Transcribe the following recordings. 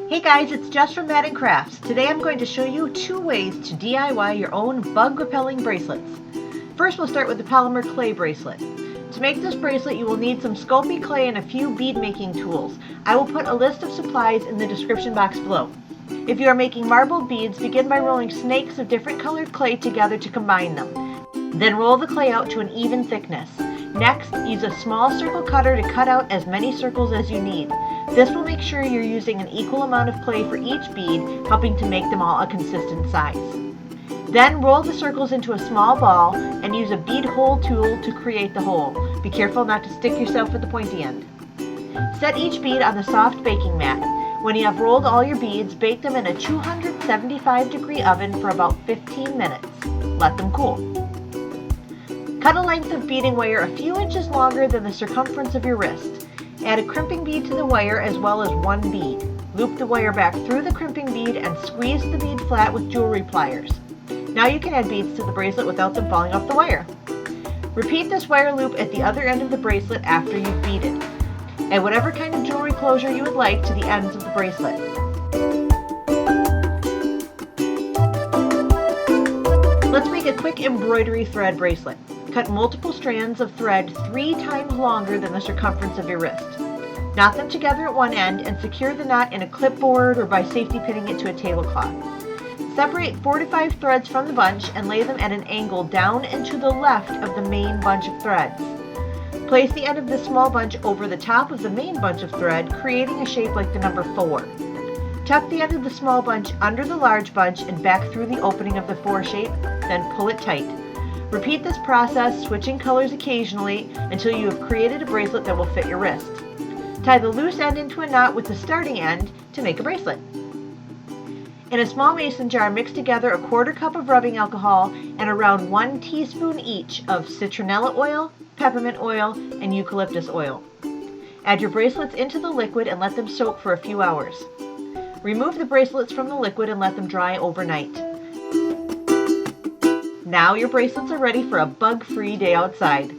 Hey guys, it's Jess from Madden Crafts. Today I'm going to show you 2 ways to DIY your own bug repelling bracelets. First we'll start with the polymer clay bracelet. To make this bracelet you will need some Sculpey clay and a few bead making tools. I will put a list of supplies in the description box below. If you are making marble beads, begin by rolling snakes of different colored clay together to combine them. Then roll the clay out to an even thickness. Next, use a small circle cutter to cut out as many circles as you need. This will make sure you're using an equal amount of clay for each bead, helping to make them all a consistent size. Then roll the circles into a small ball and use a bead hole tool to create the hole. Be careful not to stick yourself at the pointy end. Set each bead on the soft baking mat. When you have rolled all your beads, bake them in a 275-degree oven for about 15 minutes. Let them cool. Cut a length of beading wire a few inches longer than the circumference of your wrist. Add a crimping bead to the wire as well as one bead. Loop the wire back through the crimping bead and squeeze the bead flat with jewelry pliers. Now you can add beads to the bracelet without them falling off the wire. Repeat this wire loop at the other end of the bracelet after you've beaded. Add whatever kind of jewelry closure you would like to the ends of the bracelet. Let's make a quick embroidery thread bracelet. Cut multiple strands of thread 3 times longer than the circumference of your wrist. Knot them together at one end and secure the knot in a clipboard or by safety pinning it to a tablecloth. Separate 4 to 5 threads from the bunch and lay them at an angle down and to the left of the main bunch of threads. Place the end of the small bunch over the top of the main bunch of thread, creating a shape like the number 4. Tuck the end of the small bunch under the large bunch and back through the opening of the 4 shape, then pull it tight. Repeat this process, switching colors occasionally until you have created a bracelet that will fit your wrist. Tie the loose end into a knot with the starting end to make a bracelet. In a small mason jar, mix together a 1/4 cup of rubbing alcohol and around 1 teaspoon each of citronella oil, peppermint oil, and eucalyptus oil. Add your bracelets into the liquid and let them soak for a few hours. Remove the bracelets from the liquid and let them dry overnight. Now your bracelets are ready for a bug-free day outside.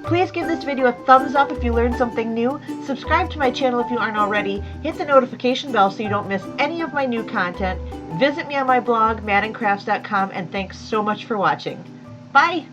Please give this video a thumbs up if you learned something new, subscribe to my channel if you aren't already, hit the notification bell so you don't miss any of my new content, visit me on my blog, maddencrafts.com, and thanks so much for watching. Bye!